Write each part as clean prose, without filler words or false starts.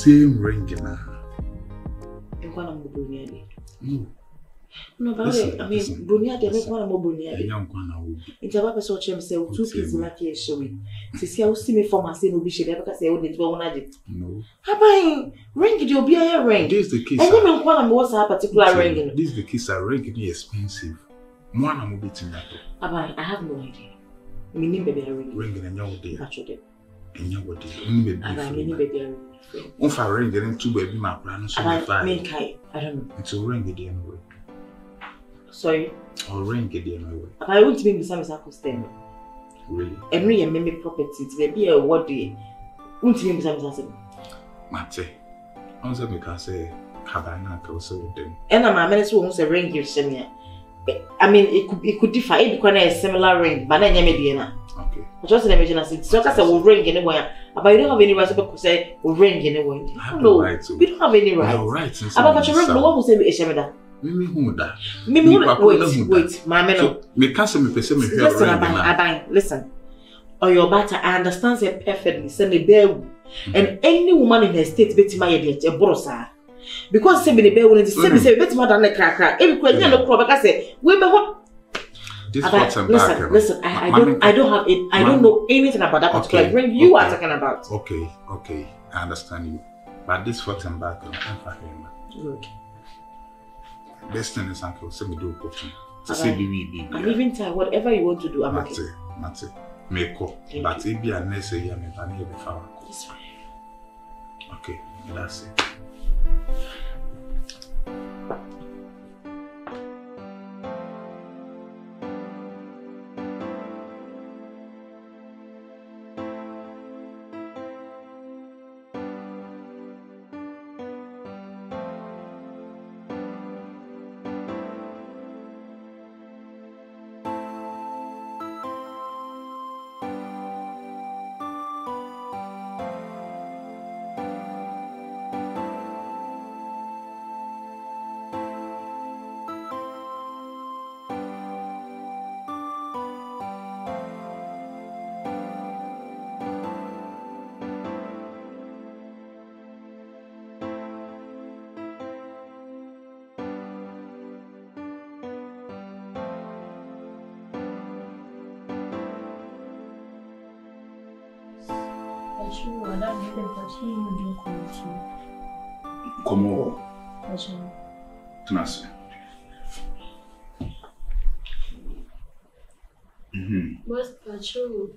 same ring now. No, but listen, I mean, Bunia, they make one more Bunia. It's about a sort of say 2 pieces like a showing. To see how see me for my sin, we should ever say, oh, it's one idea. No. How about ring? You'll be a ring. This is the case. And you know one was a particular ring. This is the case. A ring is expensive. One I'm beating that. I have no idea. Meaning baby a ring. Ring in a young day. Naturally. And you would baby. I mean baby a ring. If I ring getting 2 baby, my plan so I don't know. It's a ring again anyway. Sorry. Or ring again anyway. I want to be some circumstance. Really? And we meme property to be a what day. Won't be some Mate. I was going say, Cabana also with them. And my minutes won't a ring you send me. I mean, it could differ because a similar ring, but I never did. Okay. Just imagine us. It's not as I will ring anywhere. But you don't have any right to say, will ring anywhere. No, we don't have any right. You're right. About your ring, no one will say, Shemida. Mimi who that? Mimi, wait, my man. Me can't say me person me hear ring. Listen. Or your batter, I understand it perfectly. Send a bear. And any woman in her state, Betty Maya, a brosa. Because send me the bear when it's same say Betty Mother and cracker. Every question, no crop, I say, women what? Listen, I don't have it. I don't know anything about that particular ring you are talking about. Okay, I understand you. But this front and back, good. Best thing is uncle, send me do a question. Say baby. I'm even tired. Whatever you want to do, I'm okay. Mate. Meko. But if you are necessary, I'm planning to fire. It's fine. Okay, that's it. Como Tunasi. Boss patrol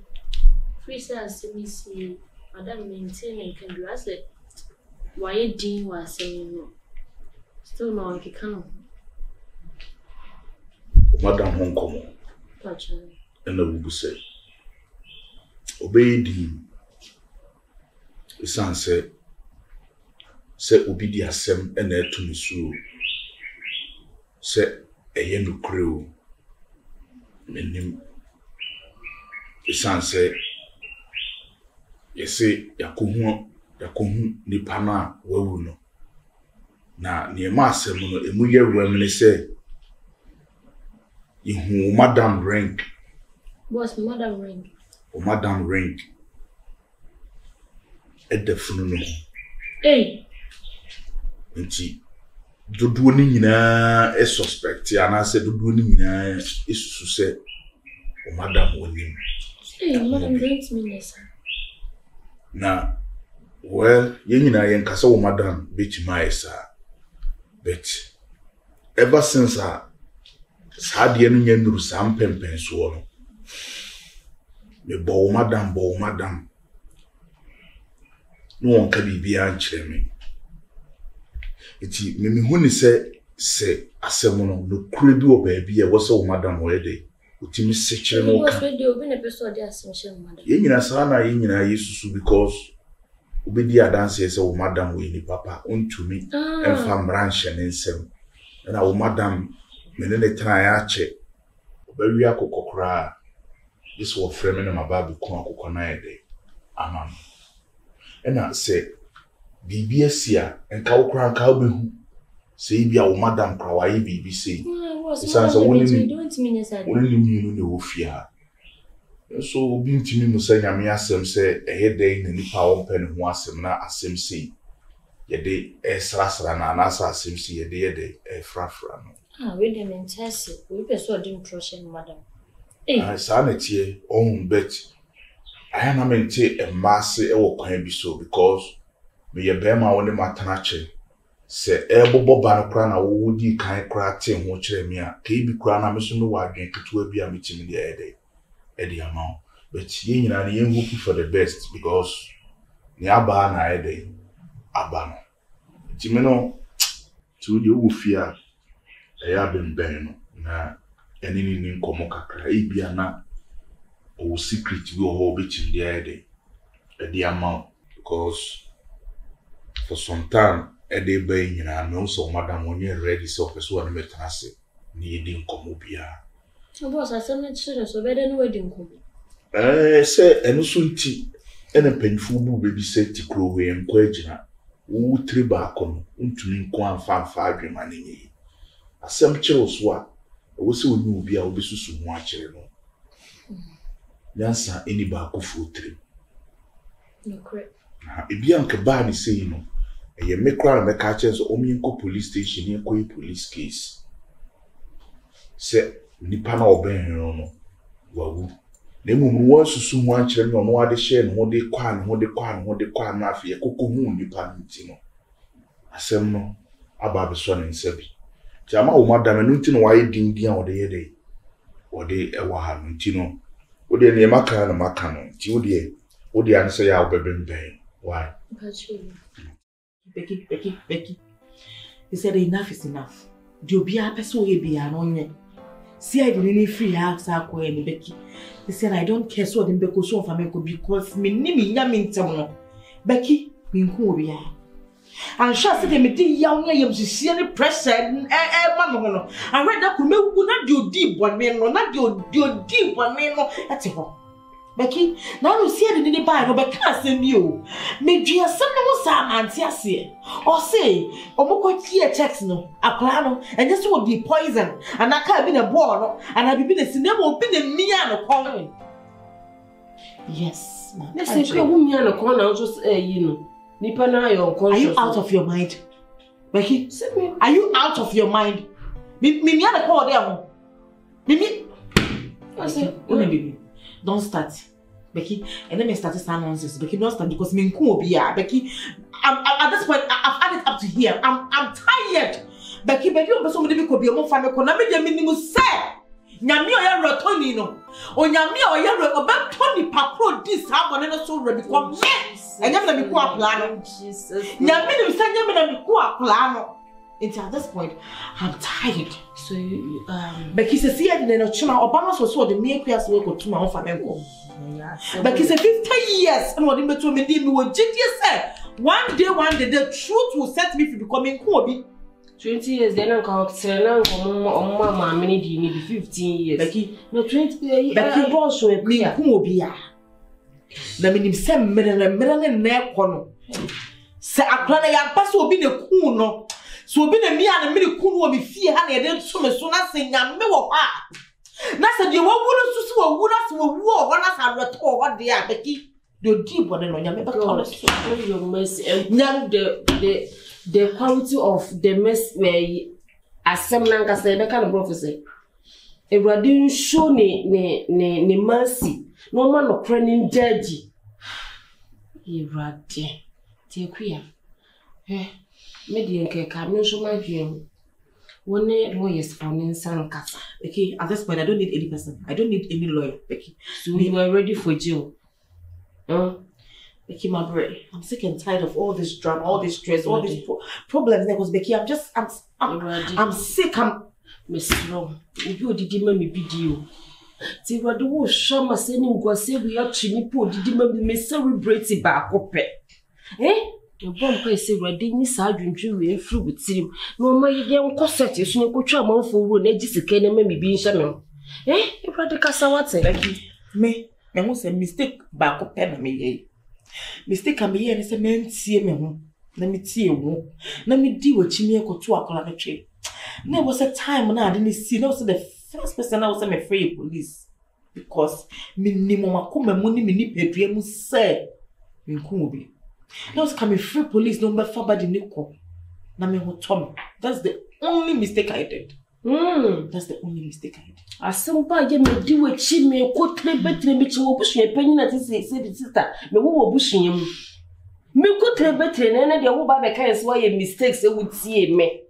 free sales see Madam maintaining can do as it why Dean was saying no. Still no I can Madam Hong Kong. Patrol. And I will say obey Dean. Isan say obi di asem na etu nsu say eye no kreo menim isan say yesi yakohu nipa na wawu no na niema asem no emu ye wam ne say ihu Madam Ring. What's Madam Ring? O Madam Ring. At the funeral. Hey. Nti dodo ni nyina e suspect ya na say dodo ni nyina e susu say o Madam wonim. Hey, Madam Ring means na well ye nyina ye nkasa o Madam betima esa but ever since sa de no nyanduru sam pempen so no me bo Madam no one can be ankyere me. Iti me hu ni se asem no kure bi o ba bi e wo se o Madam o yede. Utimi se kyere no ka. Because we do be na person dey asem she Madam. Ye nyina sa na ye nyina yesusu because obedi adanse se o Madam we ni papa ontumi emfa mranche ne nsem. Na o Madam me ne try ache. Obawi akokokra. This was frame na mababi ko akokọ na yede. Amam. And I say, BBSia and Cowcran Cowbehu. Say, be our Madam Croway BBC. It sounds a only mean no fear. So, being to me, Musa Yamiasem say, a head day in the power pen who was him not as him say. yɛde ɛsrasra na anasa asɛm si yɛde frafra no. We didn't test it. We persuaded trust in madam. Saa na tie on bet. I na mente a mass ɛwɔ kwan bi so because me ye bema woni matanache se ebobo ba no kra na wo di kan kra te ho kyerɛ me a ka bi kra na me so no wadwen ketewa bi a metimi de ede ama but ye nyina na ye hope for the best because ni aba na ede aba no timi no tu de wo fia ya bemben no na enini ni nkomo kakra bia na o secret bi o ho betim de ede ama because for some time ede bay nyina no so madam onye ready so person wa me tanase ni edi nkomo bia so boss asem chire so be de no edi nkomo se eno so nti ene panfu bu bebi se ti kro we enko agina wo tri ba kono ntumi nko amfa adwema ne yi asem chire so a wo se oni obi a obesusu ho a chire no yansa eni ba ko fu tri no correct ebi anke ba ni sei no ye me kra me ka che so omienko police station ni ko police case se nipa na oben no wawu na emu wo susu ho ankyere no no ade share no de kwa na afi ekoko hu nipa nti no asem no aba be so ne nsabi ti ama wo madam no nti no waye dindia wo de ye de wo de ewa ha no nti no wo de ne maka na maka no nti wo de an say ya wo bebemben why Becky. He said enough is enough. The obia person will be an see, I didn't free house. Becky. He said, I don't care so them because so for me because me nimi yamin town. Becky, me be and shall say me di young yam to see any pressure mamma. I read that could not do deep one man, not do deep one man. That's it. Becky, now you see it in the Bible, but can't send you. Maybe a son of Sam and Tiasia. Or say, Omoko clear text no, a plano, and this will be poison, and I can't be a ball, and I've been a cinema, been a miano calling. Yes, ma'am. Let's say, Miano corner, just Nipana, are you out of your mind? Becky, are you out of your mind? Mimiana call them. Mimi, I said, baby. Don't start, Becky. And then me start to sound nonsense. Becky, don't start because me nko be Becky. At this point, I've had it up to here. I'm tired. Becky, you person me could be a more family. Ko na me dey minimum say. Nyame oya rotoni no. O nyame oya obetoni pakro this ha bone no so re because me. Enyame na me ko apla no. Jesus. Nyame ni say nyame na me ko apla no. At this point, I'm tired. So, Becky says, see, I didn't know Chima Obama was so the mere queers work to my own family. Becky said, 50 years, and what in between me, we were just said, one day, the truth will set me for becoming Kobe. 20 years, then I'm called Serena, Mamma, many maybe 15 years. Becky, no 20 years, Becky, also me, Kobe. The minimum 7 million and neck corner. Say, I plan a pass will be the cool. So be the me and me kunu be fear ha na dey so me so na se nyame wo ha na se de wo wuru susu wo wuru as wo wo na sa reto wo de a Becky do deep one no nyame be call so your mercy and the quality of the mess where asem na nka se be kind prophecy Ewurade show ne mercy no man no craning judge Ewurade te kuya Median can show my view. One lawyers found in San Casa. Okay, at this point, I don't need any person. I don't need any lawyer, Becky. So we were ready for jail. Becky, my brain. I'm sick and tired of all this drama, all this stress, all these problems. Because Becky, I'm sick. I'm Miss Long. If you did me video. See what the show my sending was say we are chimney poor. Did me celebrate it back up? The bomb place say we're doing this adventure through with him. No, my young corset is no coach among for room, edges again, and maybe being shaman. If I take us out, Becky, me, I was a mistake back up pen me. Mistake can be here, and it's a man see me. Let me see you. Let me deal with Chimney or 2 o'clock a tree. There was a time when I didn't see, no, so the first person I was afraid of police. Because minimum, I come and money, me nip a dream, say, in Kubi. Now it's coming free police number for body Nico. Na me ho Tom. That's the only mistake I did. That's the only mistake I did. Asempa ye me di we chi me ko trebetre me chi wo busu e panyi na say sister me wo busu yem. Me ko trebetre na de wo ba be kan so ye mistakes e wutie me.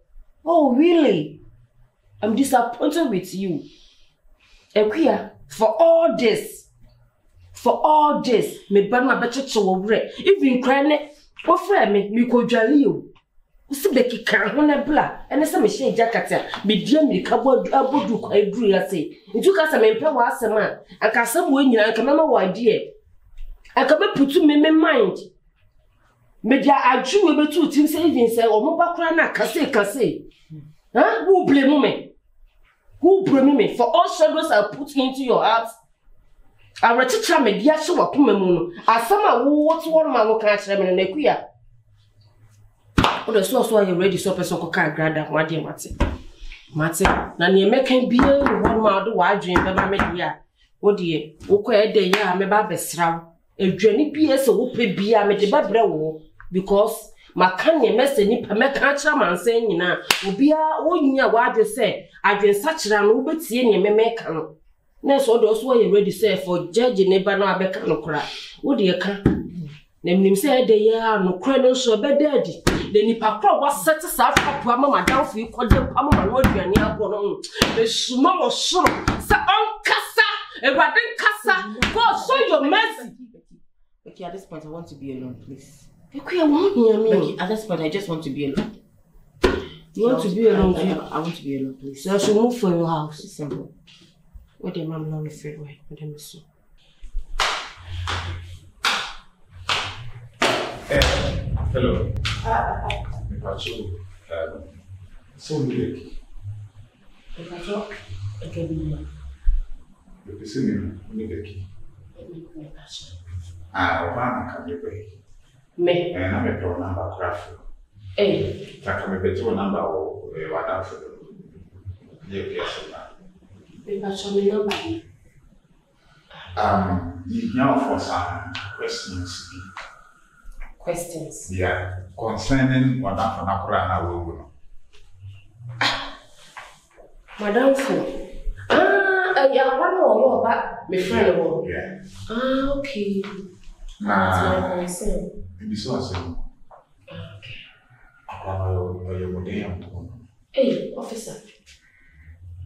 Oh really? I'm disappointed with you. Ekuya, for all this, me ban my better to wore. Even crying, what friend me ko dwale you. Usi beki kan ho na bla, ene se me hye jacket me dia me ka abodu kwa eduru ya say. Ntu ka se me mpe wa asema, aka asem wo nyina aka mama wa die. Aka be putu me mind. Me dia aju we betu tim say even say o mo ba kra na kase. Huh? Who blame me? Who blame me for all shadows I put into your heart? I reteacher me dia so wa kuma mu no. Asama wo what one man wo kan kire me na kuya. O de so you ready so person ko kan grada ho ade mate. Na ne mekan bia wo ma do wa adwen be ba me dia. Wo de wo ko e de ya me ba besraw. Edwani bia se wo pe bia me de ba bre wo because makanye mese nipa meka kira mansen nyina obia wonya wade se adwen sachira no obetie ne memeka no na so do so you ready say for judge neighbor no abeka no kra wo de ka nemnim se de ya no kra no so be dadi de nipa kra wa set sa afa ama madam fu ikodem ama ma no aduane agbo no be suma wo soro sa onkasa ewade nkasa God show your mercy. Okay, at this point I want to be alone, please. Okay, I want me. At this point, I just want to be alone. You want to be alone? I want to be alone, please. So I should move for your house. It's simple. Where the mom not afraid way? Where them so? Hello. So Becky. Okay, be You see me, Becky. Obama can you pay? Me. And I'm a pro number craft. Eh. I can be better number or what else? Yes, Me number. You know for some questions. Questions. Yeah, concerning what I'm for Nakura and I will. Madam Fu. Yeah, one more about my friend. Yeah. Okay. That's my concern. Maybe so I say. Okay. Hey, officer.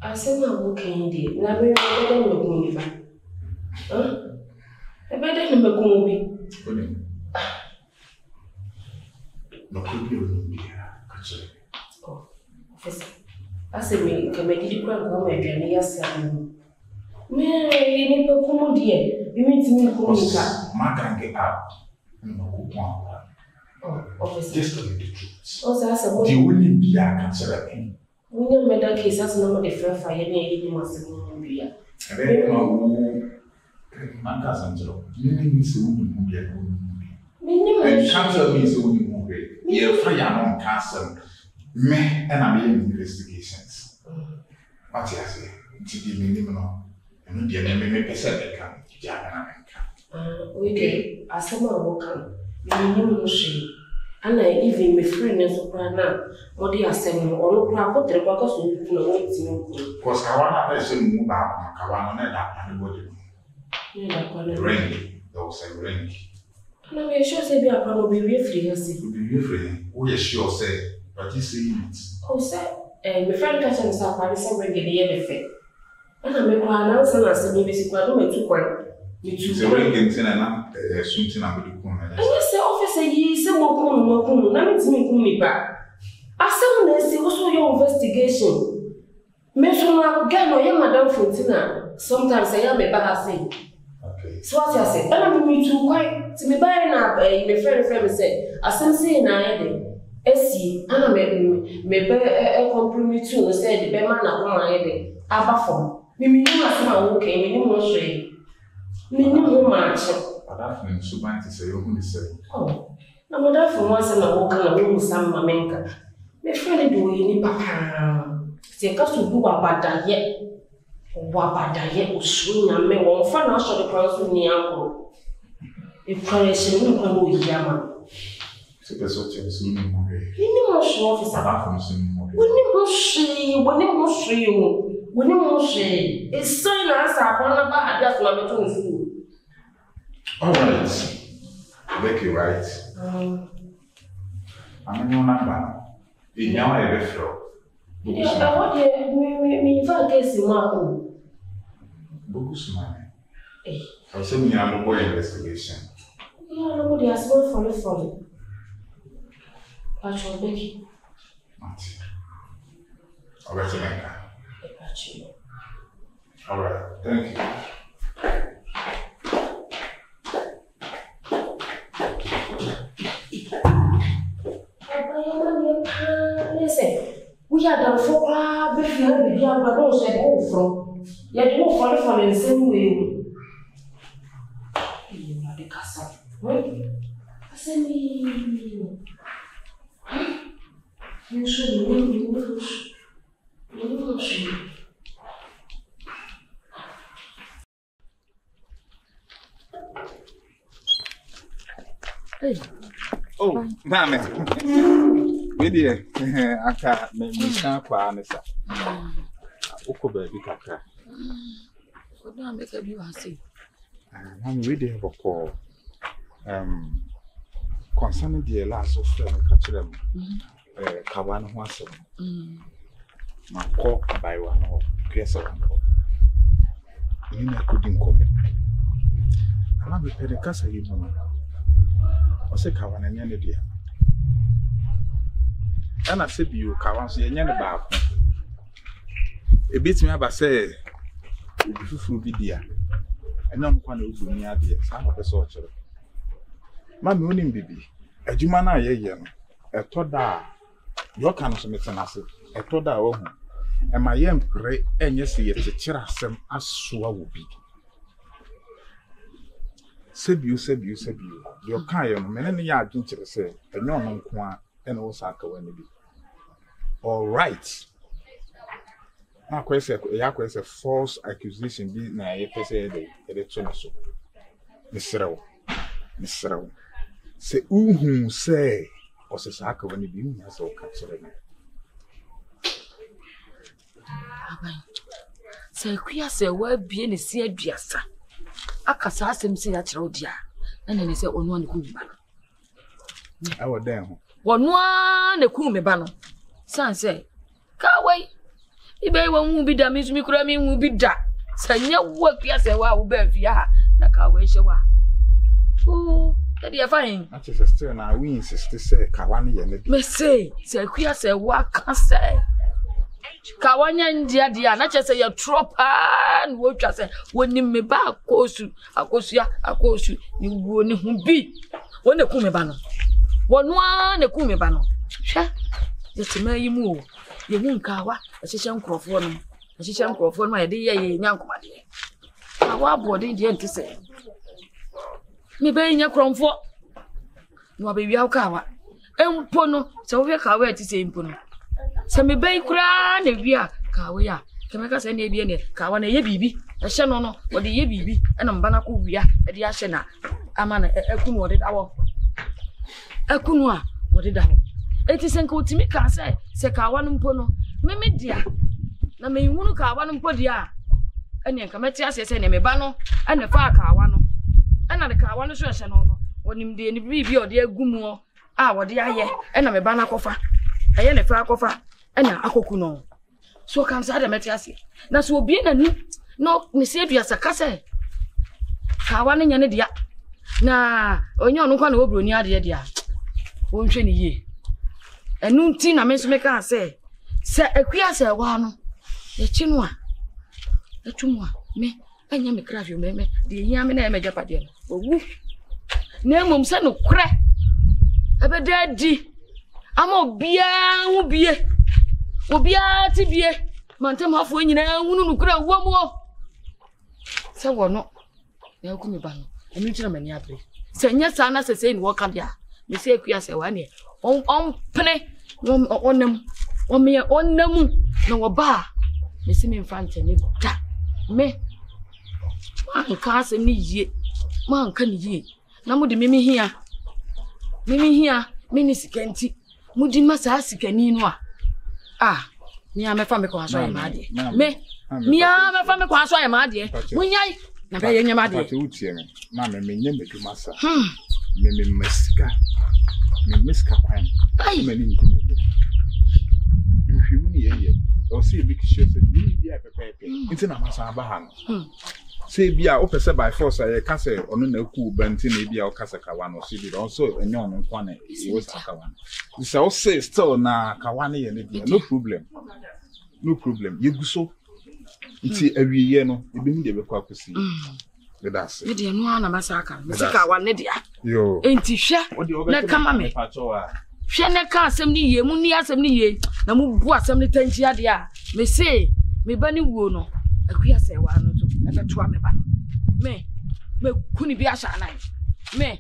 I said my work in the na me better no go ni fa. E better no go bi. No could be on actually. Oh, officer. I said me can make it kwa go me dwane yasa. Me ni pe ko mo die. You mean to me ko ni ka. Ma can get up. No go point. Oh, officer. Just tell me the truth. Also, I said, the only be a cancer pain. We never made that case as no different for any must be. And then, you know, Mankas Angelo, you mean so be a movie. Cancer means only movie. You're free on cancer. Me and I mean investigations. What you say? To be minimal. And the enemy percent they come. We did. As someone will come. And I even my friend is now. What do you say? Or no, I got the workers who know what's in the because Kawana person move out, Kawana, that body. Ring, those say ring. No, we sure say we are probably free. Be free. We sure say, but you see it. Oh, sir, my friend catch himself by the same ring in the effect. And I make one answer and say, maybe I don't make too quiet. It's a ring in something I'm going to come. And yes, the officer, he said, more, now it's me back. I said, when they say, also your investigation. Mention again, or young Madame Fontina. Sometimes I am a bad thing. Okay. So what I said, and I'm me too quiet to me buying up my friend said, I some say in I see, and I may a compromise too, said the Beman of my head. Abba form. Me okay, me no shame. Me no much. But that means so bad to say, you say. Oh, I'm not for once and I walk along with some mamenka. My friend do any papa. Say, cause to do a bad yet. Wabada yet was swing and me won't find out the cross with the uncle. If Christ and no one will yama. So the such as no more. Any more officer. When it's so nice. I want to buy a dress for my food. All right. Make it right. I'm in your number. In your every floor. Yeah, what me if I guess you want. Bugusman. I'll send you a more investigation. Yeah, nobody has more from it. Patrol Becky. All right, all right, thank you. Listen, we are done for baby, we are not said all from. Yet you follow from the same way. You are the castle. I said, you should Hey. Oh, mama. Media, I can't make me stand for Anissa. Oko baby kaka. What do I make a view and see? I'm ready for call. Concerning the last of them, catch them. Kawan once. My call by one or guess around. You know, couldn't come. I'm a pedicasa, you know. I say, Kawan and Yandia. And I said, you Kawan, so you're about. A bit me up, I say, if you be dear. And none one who will near the son of a soldier. My morning baby, a Jumana Yayan, a Toda, your kind of making us, a Toda, and my young pray, and yes, the cherasem as sure will be. Said you, your kind, many yard to say, and no non quan, and Osaka when it be. All right. Now, question a false accusation be na a person a so. Mr. Say, who say, or says, I can only be as all captured. Say, queer, say, well, being a seer, dear. I can ask him, say, at Rodia, and then he said, on one cool banner. I was there. One a cool banner. Son say, Coway. If I won't be damaged, me could will be that. Say, no work, yes, I will be via Nakawa Shawa. Oh, that you're fine. That is a still now. We insist to say Kawani and me say queer say what can say. Kawanya and dear, not just say your trop and what just say when you me back, you, you won't be. When the Kumebano. One the Kumebano. Sha, just to you move. You won't kawa, a session crofon, my dear, young comedy. Our body didn't to say. Me being your cromfort. No baby kawa. Pono, so we are kawa to say impono. So me bay cran if we are kawaya. Can make us any be kawana ye bibi, a shanono, or the ye bibi, and banaku we are at the ashena. A man a kun what it our. A kunwa, what it our. It isn't good to me, can say Kawan Pono, Mimi dear. Na me wunu Kawan Podia. And you come at us as any bano, and a far Kawano. Another Kawan Shano, when him the review or dear Gumo, what dear ye, and I'm a banner coffer. I am a far coffer, and a cocuno. So comes Adam Metiasi. That's will be a new, no, Miss Adria Sacase. Kawan and Yanadia. Na, on your no one over near the idea. Won't ye? And no tin I meant to make her say, a queer say one. The chinua. The chumwa, me, and you may craft you, me, the yammy name of Japadia. Oh, no, mum, son of crack. Ever daddy. I'm a beer, will be a tibia. Montem half when you know, who could one more. So, what not? Now, come ban. And you gentlemen, yappy. Say, yes, Anna says, saying, walk up there. Me say, queer say, 1 year. On penny. On them, on me, on them, no bar. Me see me in front of me. Me, man, can't say me yet. Man, can ye? Now, would me here? Mimi here, mini sikenti. Mudi masa sikani no a. Me amefa me kwa so ya maade. Me amefa me kwa so ya maade. Munyai na be yenye maade. Pati utie me. Na me menye meduma sa. Me mesika. Me mesika kwan. Me ni ntime. Nhwimu ni yeye. O si bi kishie se bi bia pepepe. Nti na masa aba ha no. Say bia o pese by force I ka say ono na ku banti na bia o kasa kawa no si bi also enye ono nkwa na e was kawa. Say o say still na kawa na ye ne bia no problem. No problem. Yeguso. Nti awiye no e bi hu de be kwa kwesi. That's it. Me de no na masaka. Me se kawa ne dia. Yo. Enti hwe na kama me. Hwe ne ka asem ni ye mu ni asem ni ye na mu bu asem ni tanchi ade a me say me ba ni wuo no akuya se wa no to e be to a me ba no me kuni bi asha nan me